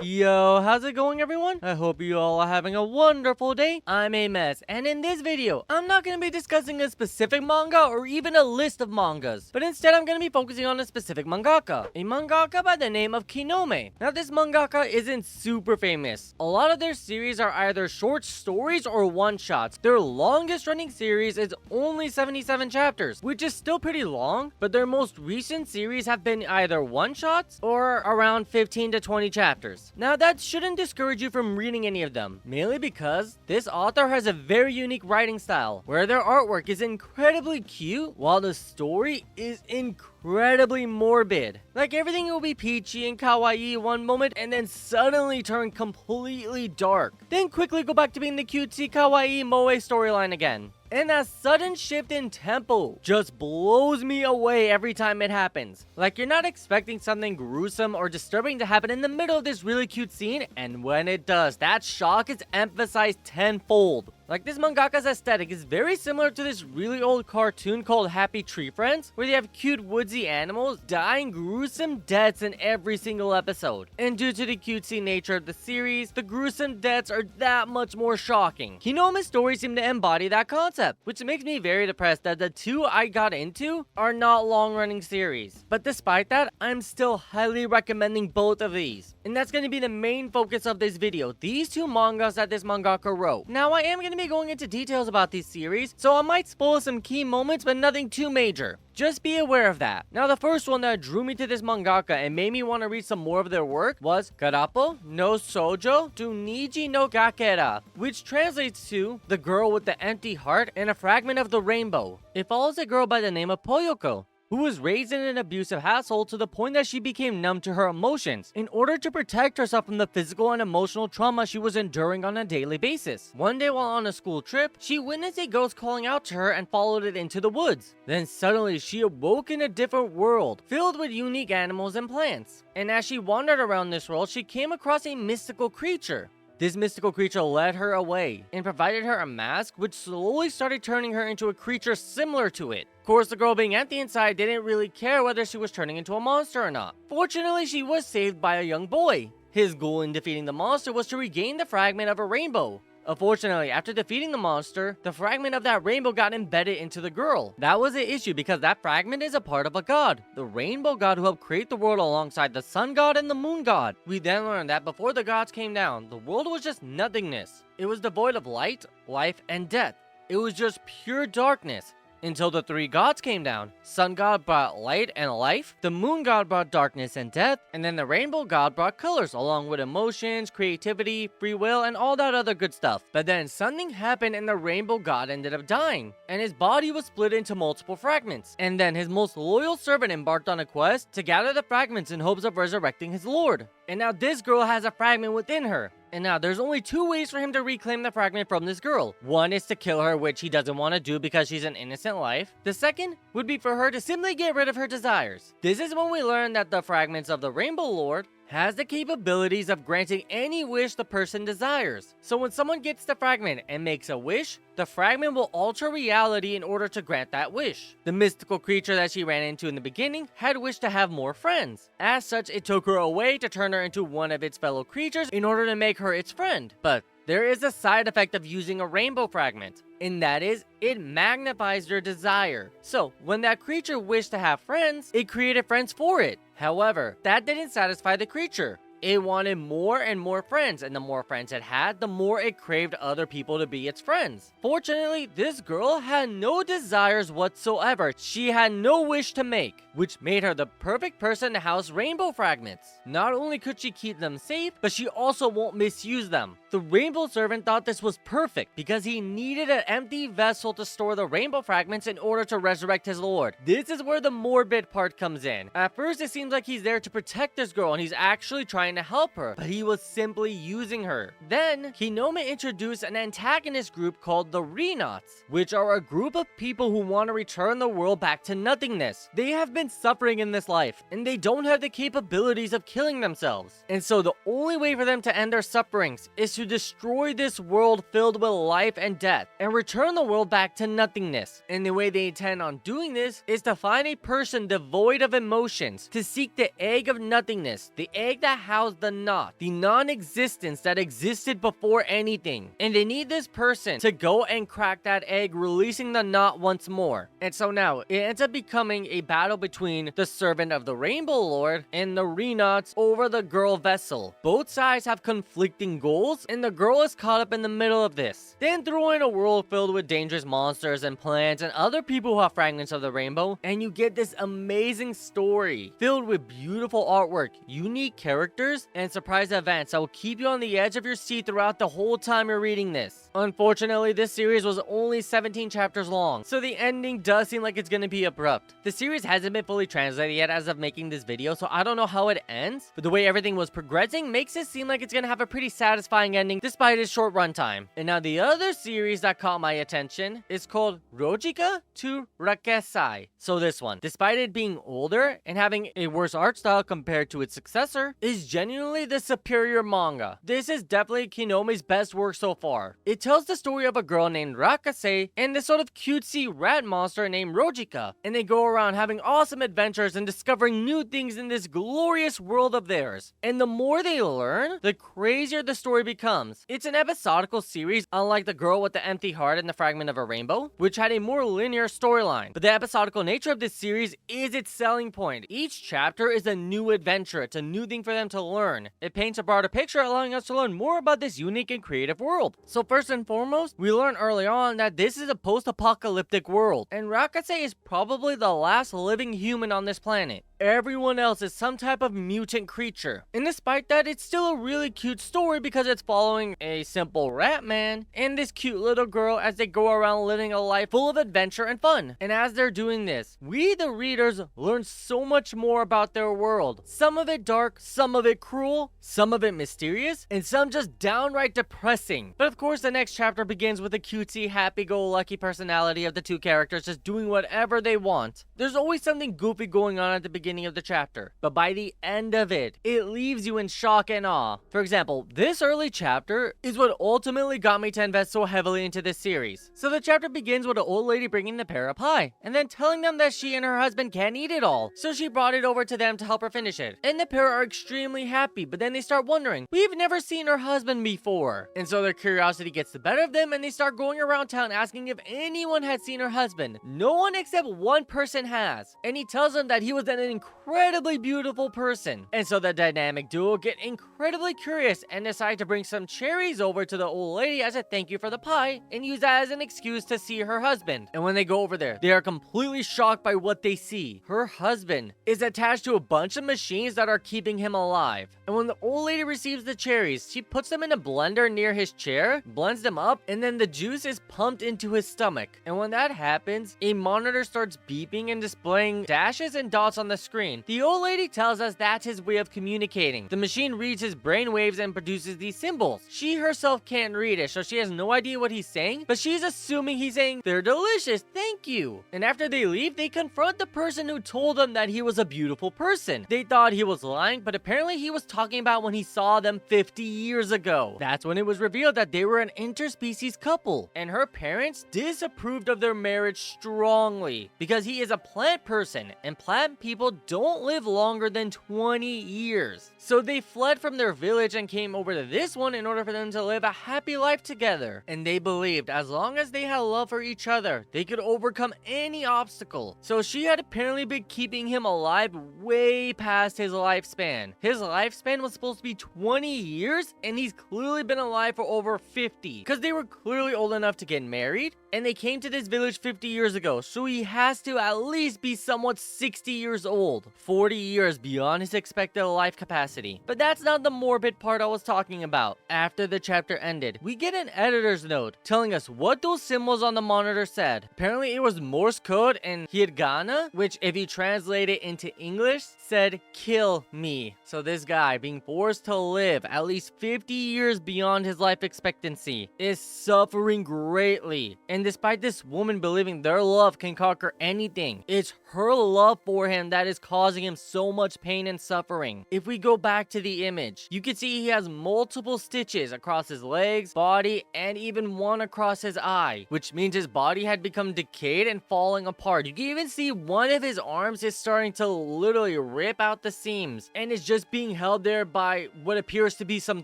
Yo, how's it going everyone? I hope you all are having a wonderful day. I'm a mess, and in this video, I'm not going to be discussing a specific manga or even a list of mangas, but instead I'm going to be focusing on a specific mangaka, a mangaka by the name of Kinome. Now this mangaka isn't super famous. A lot of their series are either short stories or one-shots. Their longest running series is only 77 chapters, which is still pretty long, but their most recent series have been either one-shots or around 15 to 20 chapters. Now that shouldn't discourage you from reading any of them, mainly because this author has a very unique writing style, where their artwork is incredibly cute, while the story is incredibly morbid. Like everything will be peachy and kawaii one moment and then suddenly turn completely dark, then quickly go back to being the cutesy kawaii moe storyline again. And that sudden shift in tempo just blows me away every time it happens. Like you're not expecting something gruesome or disturbing to happen in the middle of this really cute scene, and when it does, that shock is emphasized tenfold. Like this mangaka's aesthetic is very similar to this really old cartoon called Happy Tree Friends, where they have cute woodsy animals dying gruesome deaths in every single episode. And due to the cutesy nature of the series, the gruesome deaths are that much more shocking. Kinome's stories seem to embody that concept, which makes me very depressed that the two I got into are not long-running series. But despite that, I'm still highly recommending both of these. And that's going to be the main focus of this video, these two mangas that this mangaka wrote. Now I am going to be going into details about these series, so I might spoil some key moments, but nothing too major. Just be aware of that. Now the first one that drew me to this mangaka and made me want to read some more of their work was Karappo no Shoujo to Niji no Kakera, which translates to The Girl with the Empty Heart and a Fragment of the Rainbow. It follows a girl by the name of Poyoko, who was raised in an abusive household to the point that she became numb to her emotions in order to protect herself from the physical and emotional trauma she was enduring on a daily basis. One day while on a school trip, she witnessed a ghost calling out to her and followed it into the woods. Then suddenly she awoke in a different world, filled with unique animals and plants. And as she wandered around this world, she came across a mystical creature. This mystical creature led her away and provided her a mask, which slowly started turning her into a creature similar to it. Of course, the girl being empty inside didn't really care whether she was turning into a monster or not. Fortunately, she was saved by a young boy. His goal in defeating the monster was to regain the fragment of a rainbow. Unfortunately, after defeating the monster, the fragment of that rainbow got embedded into the girl. That was the issue because that fragment is a part of a god, the rainbow god who helped create the world alongside the sun god and the moon god. We then learned that before the gods came down, the world was just nothingness. It was devoid of light, life, and death. It was just pure darkness. Until the three gods came down. Sun god brought light and life, the moon god brought darkness and death, and then the rainbow god brought colors along with emotions, creativity, free will, and all that other good stuff. But then something happened and the rainbow god ended up dying, and his body was split into multiple fragments. And then his most loyal servant embarked on a quest to gather the fragments in hopes of resurrecting his lord. And now this girl has a fragment within her. And now there's only two ways for him to reclaim the fragment from this girl. One is to kill her, which he doesn't want to do because she's an innocent life. The second would be for her to simply get rid of her desires. This is when we learn that the fragments of the Rainbow Lord has the capabilities of granting any wish the person desires. So when someone gets the fragment and makes a wish, the fragment will alter reality in order to grant that wish. The mystical creature that she ran into in the beginning had wished to have more friends. As such, it took her away to turn her into one of its fellow creatures in order to make her its friend. But there is a side effect of using a rainbow fragment, and that is, it magnifies your desire. So, when that creature wished to have friends, it created friends for it. However, that didn't satisfy the creature. It wanted more and more friends, and the more friends it had, the more it craved other people to be its friends. Fortunately, this girl had no desires whatsoever. She had no wish to make, which made her the perfect person to house rainbow fragments. Not only could she keep them safe, but she also won't misuse them. The rainbow servant thought this was perfect because he needed an empty vessel to store the rainbow fragments in order to resurrect his lord. This is where the morbid part comes in. At first, it seems like he's there to protect this girl and he's actually trying to help her, but he was simply using her. Then, Kinome introduced an antagonist group called the Renauts, which are a group of people who want to return the world back to nothingness. They have been suffering in this life, and they don't have the capabilities of killing themselves. And so the only way for them to end their sufferings is to destroy this world filled with life and death, and return the world back to nothingness. And the way they intend on doing this is to find a person devoid of emotions, to seek the egg of nothingness, the egg that house the knot, the non-existence that existed before anything. And they need this person to go and crack that egg, releasing the knot once more. And so now, it ends up becoming a battle between the servant of the Rainbow Lord and the Renots over the girl vessel. Both sides have conflicting goals, and the girl is caught up in the middle of this. Then throw in a world filled with dangerous monsters and plants and other people who have fragments of the rainbow, and you get this amazing story filled with beautiful artwork, unique characters, and surprise events that will keep you on the edge of your seat throughout the whole time you're reading this. Unfortunately, this series was only 17 chapters long, so the ending does seem like it's gonna be abrupt. The series hasn't been fully translated yet as of making this video, so I don't know how it ends, but the way everything was progressing makes it seem like it's gonna have a pretty satisfying ending despite its short runtime. And now the other series that caught my attention is called Rojica to Rakkasei. So this one, despite it being older and having a worse art style compared to its successor, is genuinely the superior manga. This is definitely Kinome's best work so far. It tells the story of a girl named Rakkasei and this sort of cutesy rat monster named Rojica, and they go around having awesome adventures and discovering new things in this glorious world of theirs. And the more they learn, the crazier the story becomes. It's an episodical series, unlike The Girl with the Empty Heart and the Fragment of a Rainbow, which had a more linear storyline. But the episodical nature of this series is its selling point. Each chapter is a new adventure. It's a new thing for them to learn. It paints a broader picture, allowing us to learn more about this unique and creative world. So first and foremost, we learn early on that this is a post-apocalyptic world, and Rakkasei is probably the last living human on this planet. Everyone else is some type of mutant creature. And despite that, it's still a really cute story because it's following a simple rat man and this cute little girl as they go around living a life full of adventure and fun. And as they're doing this, we the readers learn so much more about their world. Some of it dark, some of it cruel, some of it mysterious, and some just downright depressing. But of course, the next chapter begins with the cutesy, happy-go-lucky personality of the two characters just doing whatever they want. There's always something goofy going on at the beginning of the chapter, but by the end of it, it leaves you in shock and awe. For example, this early chapter is what ultimately got me to invest so heavily into this series. So the chapter begins with an old lady bringing the pair a pie, and then telling them that she and her husband can't eat it all, so she brought it over to them to help her finish it. And the pair are extremely happy, but then they start wondering, we've never seen her husband before. And so their curiosity gets the better of them, and they start going around town asking if anyone had seen her husband. No one except one person has, and he tells them that he was an incredibly beautiful person. And so the dynamic duo get incredibly curious and decide to bring some cherries over to the old lady as a thank you for the pie and use that as an excuse to see her husband. And when they go over there, they are completely shocked by what they see. Her husband is attached to a bunch of machines that are keeping him alive. And when the old lady receives the cherries, she puts them in a blender near his chair, blends them up, and then the juice is pumped into his stomach. And when that happens, a monitor starts beeping and displaying dashes and dots on the screen. The old lady tells us that's his way of communicating. The machine reads his brain waves and produces these symbols. She herself can't read it, so she has no idea what he's saying, but she's assuming he's saying, "They're delicious, thank you." And after they leave, they confront the person who told them that he was a beautiful person. They thought he was lying, but apparently he was talking about when he saw them 50 years ago. That's when it was revealed that they were an interspecies couple, and her parents disapproved of their marriage strongly because he is a plant person, and plant people don't live longer than 20 years. So they fled from their village and came over to this one in order for them to live a happy life together. And they believed as long as they had love for each other, they could overcome any obstacle. So she had apparently been keeping him alive way past his lifespan. His lifespan was supposed to be 20 years, and he's clearly been alive for over 50. Because they were clearly old enough to get married, and they came to this village 50 years ago. So he has to at least be somewhat 60 years old. 40 years beyond his expected life capacity. But that's not the morbid part I was talking about. After the chapter ended, we get an editor's note telling us what those symbols on the monitor said. Apparently it was Morse code and hiragana, which if you translate it into English, said kill me. So this guy being forced to live at least 50 years beyond his life expectancy is suffering greatly. And despite this woman believing their love can conquer anything, it's her love for him that is causing him so much pain and suffering. If we go back to the image, you can see he has multiple stitches across his legs, body, and even one across his eye, which means his body had become decayed and falling apart. You can even see one of his arms is starting to literally rip out the seams and is just being held there by what appears to be some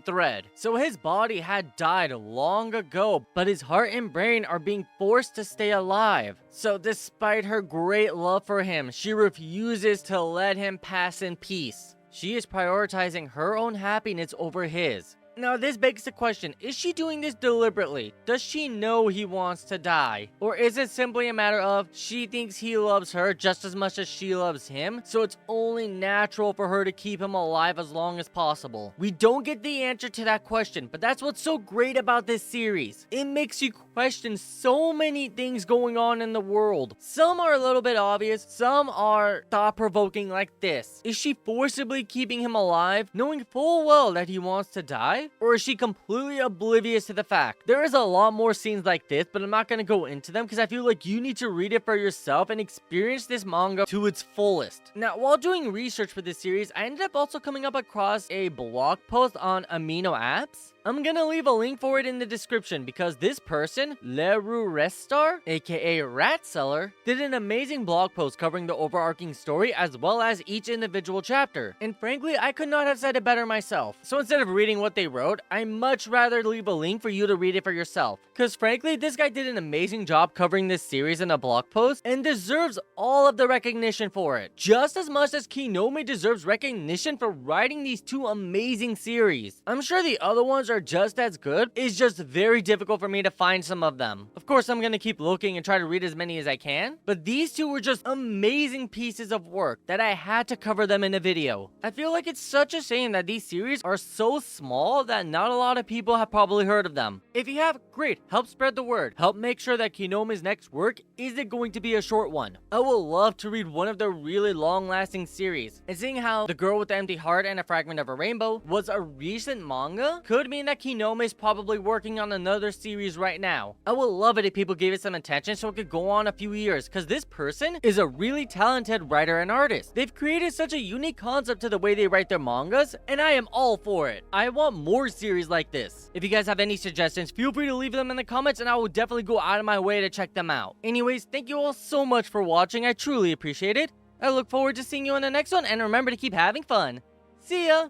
thread. So his body had died long ago, but his heart and brain are being forced to stay alive. So despite her great love for him, she refuses to let him pass in peace. She is prioritizing her own happiness over his. Now this begs the question, is she doing this deliberately? Does she know he wants to die? Or is it simply a matter of she thinks he loves her just as much as she loves him, so it's only natural for her to keep him alive as long as possible? We don't get the answer to that question, but that's what's so great about this series. It makes you question so many things going on in the world. Some are a little bit obvious, some are thought-provoking like this. Is she forcibly keeping him alive, knowing full well that he wants to die? Or is she completely oblivious to the fact? There is a lot more scenes like this, but I'm not going to go into them because I feel like you need to read it for yourself and experience this manga to its fullest. Now, while doing research for this series, I ended up also coming up across a blog post on amino apps. I'm gonna leave a link for it in the description because this person, Leru Restar, aka Rat Seller, did an amazing blog post covering the overarching story as well as each individual chapter. And frankly, I could not have said it better myself. So instead of reading what they wrote, I much rather leave a link for you to read it for yourself. Cause frankly, this guy did an amazing job covering this series in a blog post and deserves all of the recognition for it. Just as much as Kinome deserves recognition for writing these two amazing series. I'm sure the other ones are just as good. It's just very difficult for me to find some of them. Of course, I'm gonna keep looking and try to read as many as I can, but these two were just amazing pieces of work that I had to cover them in a video. I feel like it's such a shame that these series are so small that not a lot of people have probably heard of them. If you have, great, help spread the word. Help make sure that Kinome's next work isn't going to be a short one. I would love to read one of their really long-lasting series, and seeing how The Girl with the Empty Heart and a Fragment of a Rainbow was a recent manga could mean that Kinome is probably working on another series right now. I would love it if people gave it some attention so it could go on a few years, because this person is a really talented writer and artist. They've created such a unique concept to the way they write their mangas, and I am all for it. I want more series like this. If you guys have any suggestions, feel free to leave them in the comments and I will definitely go out of my way to check them out. Anyways, thank you all so much for watching. I truly appreciate it. I look forward to seeing you in the next one, and remember to keep having fun. See ya!